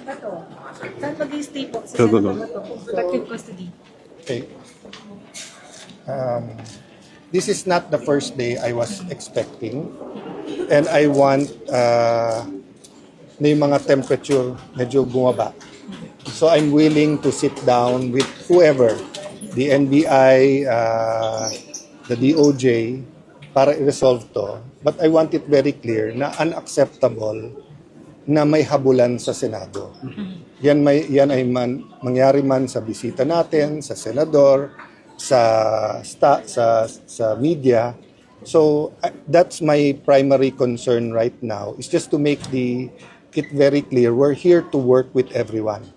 Bato. Saan mag-i-stay po si Go, go, Senator go. Bato? Protective custody. Okay. This is not the first day I was expecting. And I want na yung mga temperature medyo bumaba. So I'm willing to sit down with whoever, the NBI, the DOJ, para i-resolve to. But I want it very clear na unacceptable na may habulan sa Senado. Yan ay mangyari man sa bisita natin, sa senador, sa media. So that's my primary concern right now, is just to make it very clear we're here to work with everyone.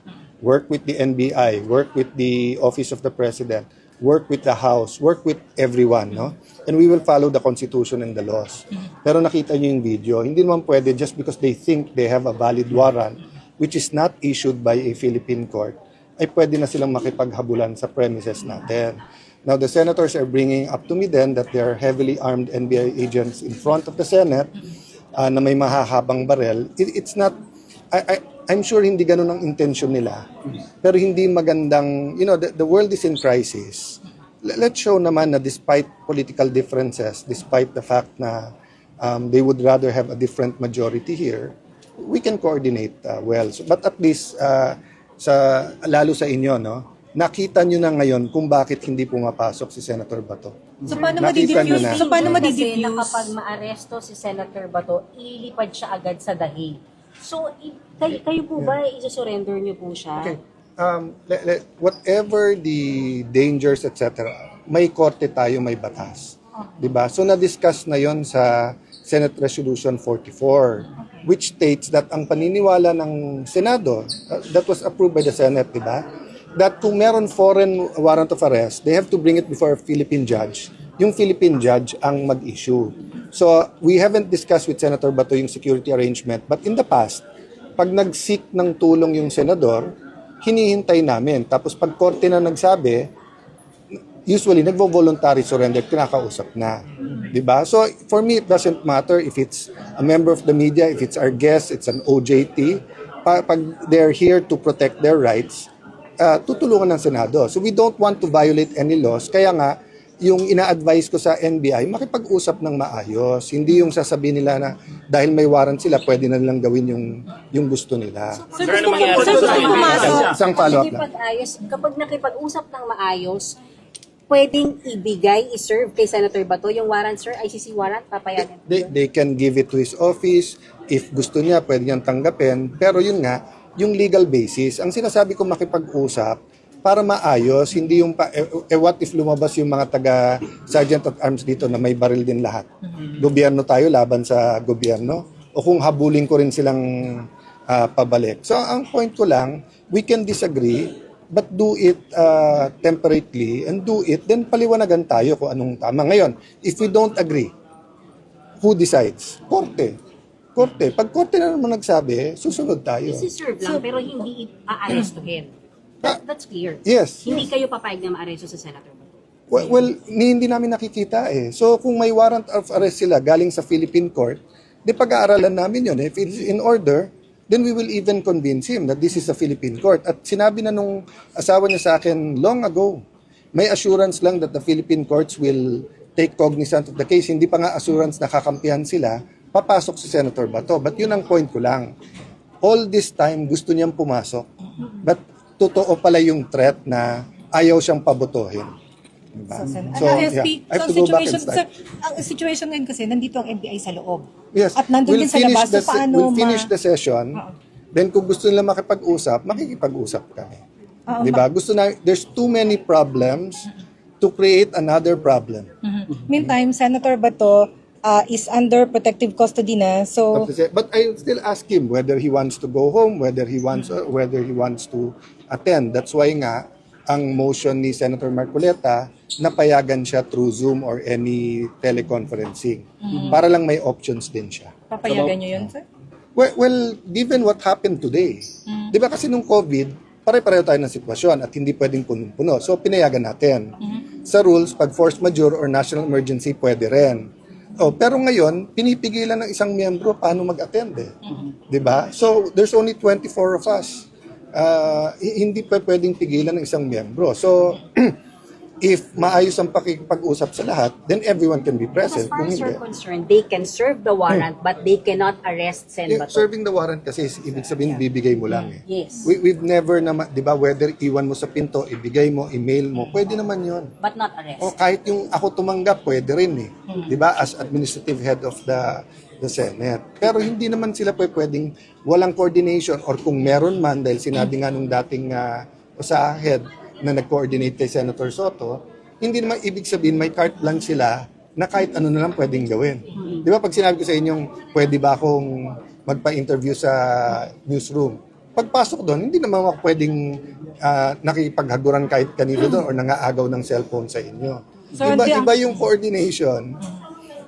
Work with the NBI, work with the Office of the President, work with the House, work with everyone, no? And we will follow the Constitution and the laws. Pero nakita niyo yung video, hindi naman pwede just because they think they have a valid warrant, which is not issued by a Philippine court, ay pwede na silang makipaghabulan sa premises natin. Now, the senators are bringing up to me then that there are heavily armed NBI agents in front of the Senate na may mahahabang barel. It's not, I'm sure hindi ganun ang intention nila. Pero hindi magandang, the world is in crisis. Let's show naman na despite political differences, despite the fact na they would rather have a different majority here, we can coordinate well. So, but at least, lalo sa inyo, no? Nakita nyo na ngayon kung bakit hindi pumapasok si Senator Bato. So paano Nakita nyo ma-diffuse? na. So paano Kasi ma-diffuse? na kapag maaresto si Senator Bato, ililipad siya agad sa dahig. So, kayo po ba, i-surrender niyo po siya? Okay. Whatever the dangers, etc., may korte tayo, may batas. Diba? So, na-discuss na yon sa Senate Resolution 44, which states that ang paniniwala ng Senado, that was approved by the Senate, diba? That kung meron foreign warrant of arrest, they have to bring it before a Philippine judge. Yung Philippine judge ang mag-issue. So, we haven't discussed with Senator Bato yung security arrangement, but in the past, pag nag-seek ng tulong yung senador, hinihintay namin. Tapos pag korte na nagsabi, usually nagvo-voluntary surrender, kinakausap na. Diba? So, for me, it doesn't matter if it's a member of the media, if it's our guest, it's an OJT. Pag they're here to protect their rights, tutulungan ng Senado. So we don't want to violate any laws. Kaya nga, yung ina-advise ko sa NBI, makipag-usap ng maayos. Hindi yung sasabihin nila na dahil may warrant sila, pwede na nilang gawin yung gusto nila. Sir, gusto pumasok. Isang follow-up lang. Kapag nakipag-usap ng maayos, pwedeng ibigay, i-serve kay Senator Bato yung warrant, sir, ICC warrant, papayagan. They can give it to his office. If gusto niya, pwede niyang tanggapin. Pero yun nga, yung legal basis, ang sinasabi ko makipag-usap para maayos, hindi yung what if lumabas yung mga taga-sergeant at arms dito na may baril din lahat. Gobyerno tayo, laban sa gobyerno. O kung habulin ko rin silang pabalik. So ang point ko lang, we can disagree, but do it temperately and do it, then paliwanagan tayo kung anong tama. Ngayon, if we don't agree, who decides? Korte. Pag korte na naman nagsabi, susunod tayo. Isi-serve lang, pero hindi aarestuhin. That's clear. Yes. Hindi kayo papayag na maaresto sa Senator Bato. Well, hindi namin nakikita eh. So kung may warrant of arrest sila galing sa Philippine court, di pag-aaralan namin yun. If it's in order, then we will even convince him that this is a Philippine court. At sinabi na nung asawa niya sa akin long ago, may assurance lang that the Philippine courts will take cognizance of the case. Hindi pa nga assurance na kakampihan sila, papasok si Senator Bato. But yun ang point ko lang. All this time, gusto niyang pumasok. But totoo pala yung threat na ayaw siyang pabotohin. Diba? So, FP, I have so to go back and situation, start. sir, ang situation ngayon kasi, nandito ang NBI sa loob. Yes. At nandun din sa labas. So paano We'll finish the session. Then kung gusto nila makipag-usap, makikipag-usap kami. Diba? There's too many problems to create another problem. Meantime, Senator Bato is under protective custody na. So, But I still ask him whether he wants to go home, whether he wants to attend. That's why nga ang motion ni Senator Marcoleta napayagan siya through Zoom or any teleconferencing. Para lang may options din siya. papayagan nyo yun, sir? Well, given what happened today, di ba kasi nung COVID, pare-pareho tayo ng sitwasyon at hindi pwedeng punong-puno. So, pinayagan natin. Sa rules, pag force majeure or national emergency, pwede rin. Pero ngayon, pinipigilan ng isang miyembro paano mag-attend eh. 'Di ba? So, there's only 24 of us. Hindi pa pwedeng pigilan ng isang miyembro. So, if maayos ang pakikipag-usap sa lahat, then everyone can be As present. far Kung as hindi, you're concerned, they can serve the warrant but they cannot arrest Sen Bato. serving the warrant kasi ibig sabihin bibigay mo lang eh. Yes. We've never naman, 'di ba, whether iwan mo sa pinto, ibigay mo, email mo, pwede naman 'yon. But not arrest. O kahit yung ako tumanggap, pwede rin eh. 'Di ba? As administrative head of the Senate. Pero hindi naman sila pwedeng walang coordination or kung meron man dahil sinabi nga nung dating sa head na nag-coordinate kay Senator Soto, hindi naman ibig sabihin may carte lang sila na kahit ano na lang pwedeng gawin. 'Di ba pag sinabi ko sa inyong pwede ba akong magpa-interview sa newsroom? Pagpasok doon, hindi naman ako pwedeng nakipaghaguran kahit kanino doon or nangaagaw ng cellphone sa inyo. So, Iba yung coordination,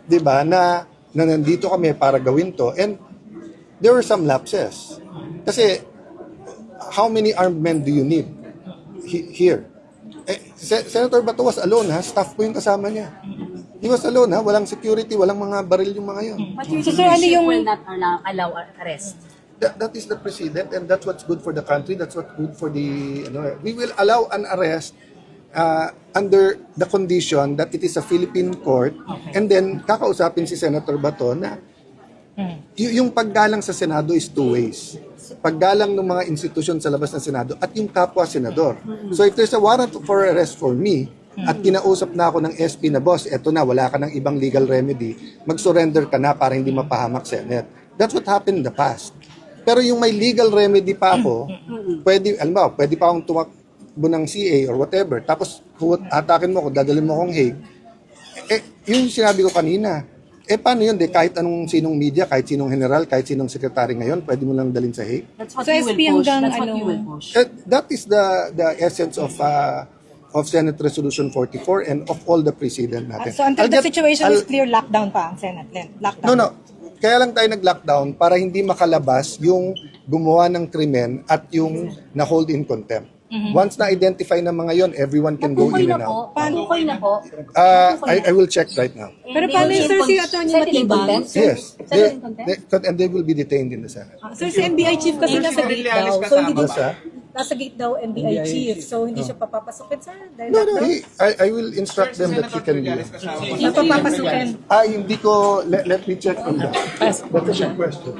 'di ba, na nandito kami para gawin to, and there were some lapses. Kasi how many armed men do you need here? Senator Bato was alone ha, staff po yung kasama niya. He was alone ha, walang security, walang mga baril yung mga yun. But your So, sir, ano leadership yung- will not allow arrest. That is the precedent, and that's what's good for the country, that's what's good for the, we will allow an arrest under the condition that it is a Philippine court, and then kakausapin si Senator Bato na yung paggalang sa Senado is two ways. Paggalang ng mga institusyon sa labas ng Senado at yung kapwa senador. So if there's a warrant for arrest for me, at kinausap na ako ng SP na, boss, eto na, wala ka ng ibang legal remedy, mag-surrender ka na para hindi mapahamak Senate. That's what happened in the past. Pero yung may legal remedy pa ako, pwede, alam mo, pwede pa akong tumakbo ng CA or whatever, tapos atakin mo ako, dadalhin mo akong Hague, yung sinabi ko kanina, paano yun? Kahit anong sinong media, kahit sinong general, kahit sinong sekretary ngayon, pwede mo lang dalhin sa Hague. That's what So, you will SP push. hanggang That's what ano- you will push. That is the essence of Senate Resolution 44 and of all the precedent natin. So until I'll the get- situation I'll- is clear, lockdown pa ang Senate. Lockdown. No. Kaya lang tayo nag-lockdown para hindi makalabas yung gumawa ng krimen at yung na-hold in contempt. Once na-identify ng mga yon, everyone can go Natukoy in na and po. out. Natukoy na po. I will check right now. Pero paano yun, sir, si Atty. Matibang? Yes. Set in contempt? And they will be detained in the Senate. Sir, si NBI chief kasi nasa gate daw. So hindi Nasa? nasa gate daw NBI chief. So hindi siya papapasukin, sir. Dahil No, lockdown. I will instruct them that he can be. Napapapasukin. Hindi ko, let me check on that. That's a good question.